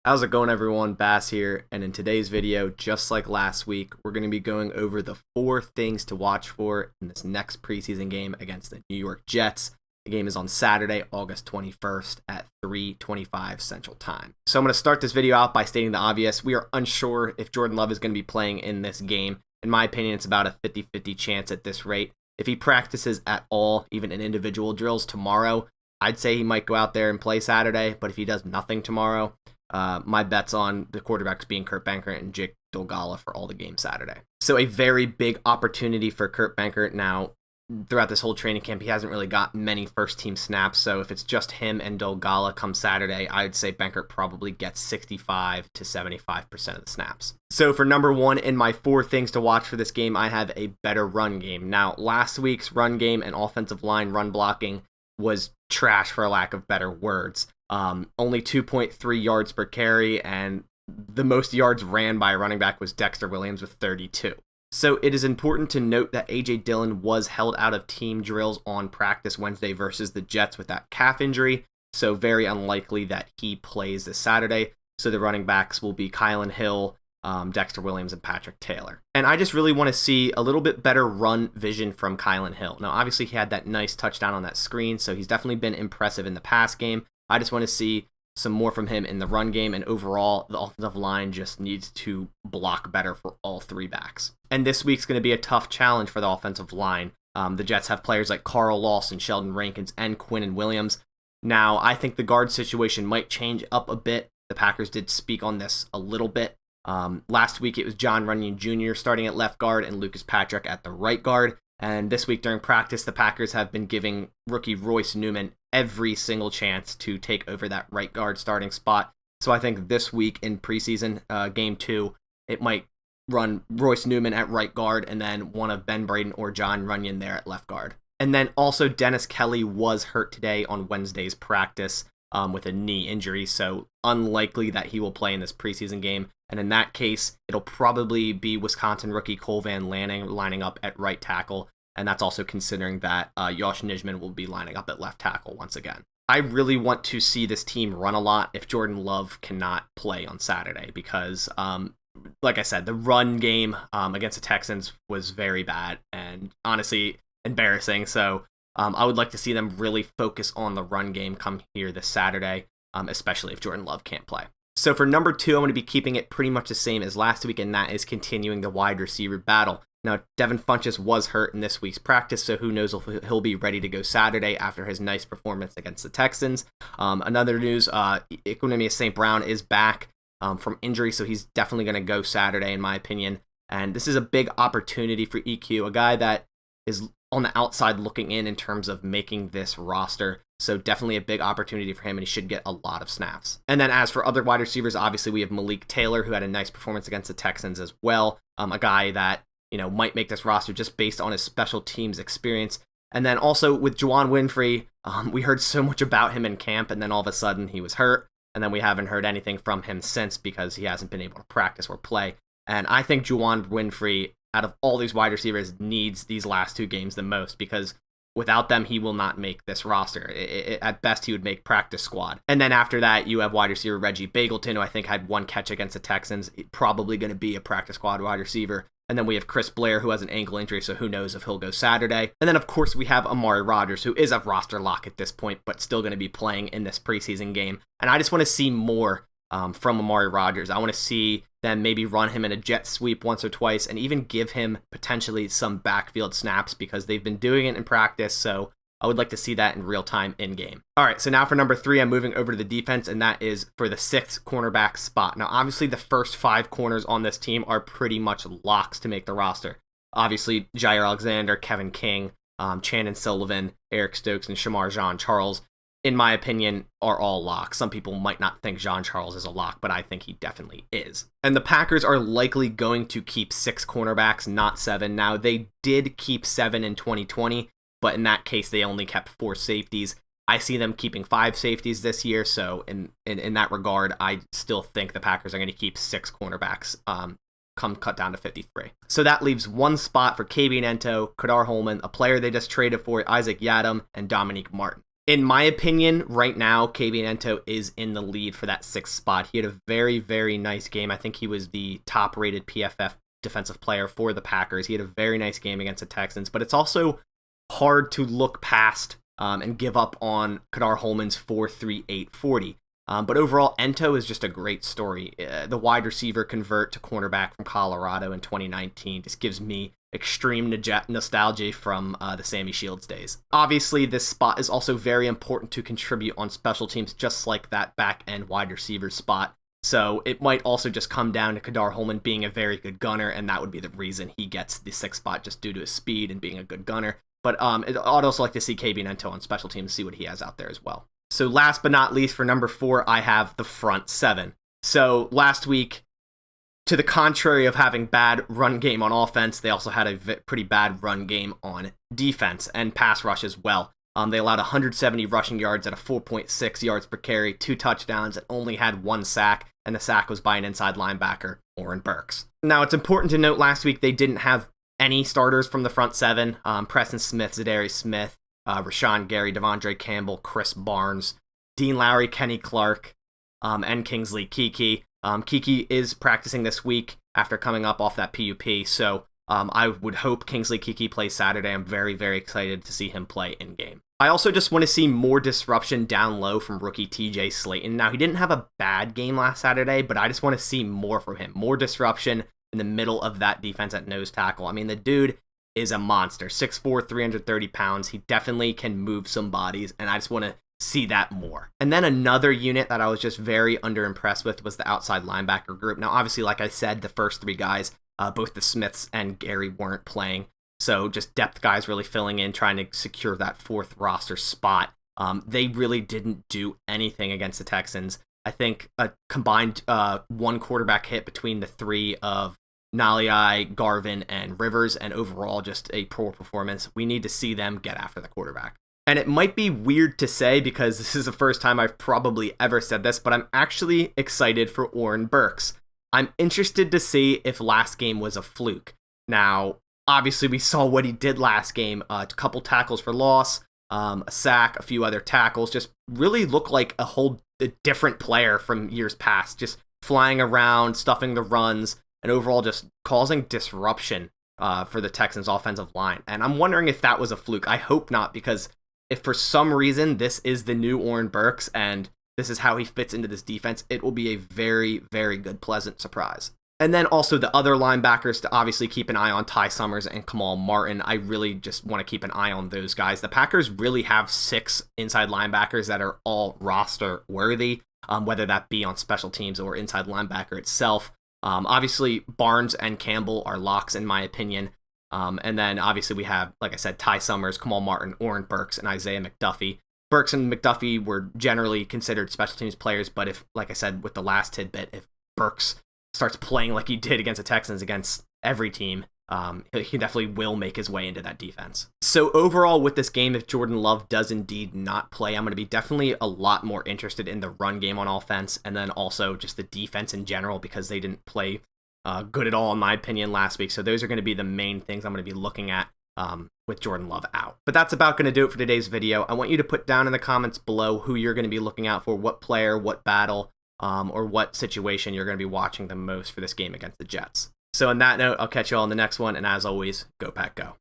How's it going, everyone? Bass here, and in today's video, just like last week, we're going to be going over the 4 things to watch for in this next preseason game against the New York Jets. The game is on Saturday, August 21st at 3:25 Central Time. So I'm going to start this video out by stating the obvious. We are unsure if Jordan Love is going to be playing in this game. In my opinion, it's about a 50-50 chance at this rate. If he practices at all, even in individual drills tomorrow, I'd say he might go out there and play Saturday, but if he does nothing tomorrow, my bet's on the quarterbacks being Kurt Benkert and Jake Dolgala for all the games Saturday. So a very big opportunity for Kurt Benkert. Now, throughout this whole training camp, he hasn't really got many first-team snaps, so if it's just him and Dolgala come Saturday, I'd say Benkert probably gets 65 to 75% of the snaps. So for number one in my 4 things to watch for this game, I have a better run game. Now, last week's run game and offensive line run blocking was trash, for a lack of better words. Only 2.3 yards per carry, and the most yards ran by a running back was Dexter Williams with 32. So it is important to note that A.J. Dillon was held out of team drills on practice Wednesday versus the Jets with that calf injury, so very unlikely that he plays this Saturday. So the running backs will be Kylan Hill, Dexter Williams, and Patrick Taylor. And I just really want to see a little bit better run vision from Kylan Hill. Now, obviously, he had that nice touchdown on that screen, so he's definitely been impressive in the pass game. I just want to see some more from him in the run game, and overall, the offensive line just needs to block better for all 3 backs. And this week's going to be a tough challenge for the offensive line. The Jets have players like Carl Lawson, Sheldon Rankins, and Quinnen Williams. Now, I think the guard situation might change up a bit. The Packers did speak on this a little bit. Last week, it was John Runyon Jr. starting at left guard and Lucas Patrick at the right guard. And this week during practice, the Packers have been giving rookie Royce Newman every single chance to take over that right guard starting spot. So I think this week in preseason, game 2, it might run Royce Newman at right guard and then one of Ben Braden or John Runyon there at left guard. And then also Dennis Kelly was hurt today on Wednesday's practice with a knee injury, so unlikely that he will play in this preseason game. And in that case, it'll probably be Wisconsin rookie Cole Van Lanning lining up at right tackle. And that's also considering that Josh Nijman will be lining up at left tackle once again. I really want to see this team run a lot if Jordan Love cannot play on Saturday because, like I said, the run game against the Texans was very bad and honestly embarrassing. So I would like to see them really focus on the run game come here this Saturday, especially if Jordan Love can't play. So for number 2, I'm going to be keeping it pretty much the same as last week, and that is continuing the wide receiver battle. Now, Devin Funchess was hurt in this week's practice, so who knows if he'll be ready to go Saturday after his nice performance against the Texans. Another news, Equanimeous St. Brown is back from injury, so he's definitely going to go Saturday, in my opinion. And this is a big opportunity for EQ, a guy that is on the outside looking in terms of making this roster. So definitely a big opportunity for him, and he should get a lot of snaps. And then as for other wide receivers, obviously we have Malik Taylor, who had a nice performance against the Texans as well. A guy that might make this roster just based on his special teams experience. And then also with Juwan Winfrey, we heard so much about him in camp, and then all of a sudden he was hurt, and then we haven't heard anything from him since because he hasn't been able to practice or play. And I think Juwan Winfrey, out of all these wide receivers, needs these last 2 games the most because without them, he will not make this roster. At best, he would make practice squad. And then after that, you have wide receiver Reggie Bagleton, who I think had 1 catch against the Texans, probably going to be a practice squad wide receiver. And then we have Chris Blair, who has an ankle injury, so who knows if he'll go Saturday. And then, of course, we have Amari Rodgers, who is a roster lock at this point, but still going to be playing in this preseason game. And I just want to see more from Amari Rodgers. I want to see them maybe run him in a jet sweep once or twice and even give him potentially some backfield snaps because they've been doing it in practice, so I would like to see that in real time in game. All right, so now for number 3, I'm moving over to the defense, and that is for the 6th cornerback spot. Now, obviously, the first 5 corners on this team are pretty much locks to make the roster. Obviously, Jair Alexander, Kevin King, Chandon Sullivan, Eric Stokes, and Shamar Jean-Charles, in my opinion, are all locks. Some people might not think Jean-Charles is a lock, but I think he definitely is. And the Packers are likely going to keep 6 cornerbacks, not 7. Now, they did keep 7 in 2020, but in that case, they only kept 4 safeties. I see them keeping 5 safeties this year, so in that regard, I still think the Packers are going to keep 6 cornerbacks come cut down to 53. So that leaves 1 spot for KB Nento, Kadar Holman, a player they just traded for, Isaac Yadam, and Dominique Martin. In my opinion, right now, KB Ento is in the lead for that 6th spot. He had a very, very nice game. I think he was the top-rated PFF defensive player for the Packers. He had a very nice game against the Texans, but it's also hard to look past and give up on Kadar Holman's 4.38 40. But overall, Ento is just a great story. The wide receiver convert to cornerback from Colorado in 2019 just gives me extreme nostalgia from the Sammy Shields days. Obviously, this spot is also very important to contribute on special teams, just like that back-end wide receiver spot. So it might also just come down to Kadar Holman being a very good gunner, and that would be the reason he gets the 6th spot, just due to his speed and being a good gunner. But I'd also like to see KB Ento on special teams, see what he has out there as well. So last but not least, for number 4, I have the front 7. So last week, to the contrary of having bad run game on offense, they also had a pretty bad run game on defense and pass rush as well. They allowed 170 rushing yards at a 4.6 yards per carry, 2 touchdowns, and only had 1 sack, and the sack was by an inside linebacker, Oren Burks. Now, it's important to note last week they didn't have any starters from the front 7. Preston Smith, Zadarius Smith, Rashawn Gary, Devondre Campbell, Chris Barnes, Dean Lowry, Kenny Clark, and Kingsley Keke. Keke is practicing this week after coming up off that PUP, so I would hope Kingsley Keke plays Saturday. I'm very, very excited to see him play in-game. I also just want to see more disruption down low from rookie TJ Slayton. Now, he didn't have a bad game last Saturday, but I just want to see more from him. More disruption in the middle of that defense at nose tackle. I mean, the dude is a monster. 6'4", 330 pounds. He definitely can move some bodies, and I just want to see that more. And then another unit that I was just very underimpressed with was the outside linebacker group. Now, obviously, like I said, the first 3 guys, both the Smiths and Gary weren't playing. So just depth guys really filling in, trying to secure that 4th roster spot. They really didn't do anything against the Texans. I think a combined 1 quarterback hit between the 3 of Naliai, Garvin, and Rivers, and overall just a poor performance. We need to see them get after the quarterback. And it might be weird to say because this is the first time I've probably ever said this, but I'm actually excited for Oren Burks. I'm interested to see if last game was a fluke. Now, obviously, we saw what he did last game. A couple tackles for loss, a sack, a few other tackles. Just really looked like a different player from years past. Just flying around, stuffing the runs, and overall just causing disruption for the Texans' offensive line. And I'm wondering if that was a fluke. I hope not, because if for some reason this is the new Oren Burks and this is how he fits into this defense, it will be a very, very good, pleasant surprise. And then also the other linebackers to obviously keep an eye on, Ty Summers and Kamal Martin. I really just want to keep an eye on those guys. The Packers really have 6 inside linebackers that are all roster worthy, whether that be on special teams or inside linebacker itself. Obviously, Barnes and Campbell are locks in my opinion. And then obviously we have, like I said, Ty Summers, Kamal Martin, Oren Burks, and Isaiah McDuffie. Burks and McDuffie were generally considered special teams players, but if, like I said with the last tidbit, if Burks starts playing like he did against the Texans against every team, he definitely will make his way into that defense. So overall with this game, if Jordan Love does indeed not play, I'm going to be definitely a lot more interested in the run game on offense, and then also just the defense in general, because they didn't play good at all in my opinion last week. So those are going to be the main things I'm going to be looking at with Jordan Love out. But that's about going to do it for today's video. I want you to put down in the comments below who you're going to be looking out for, what player, what battle, or what situation you're going to be watching the most for this game against the Jets. So on that note, I'll catch you all in the next one, and as always, go Pack Go.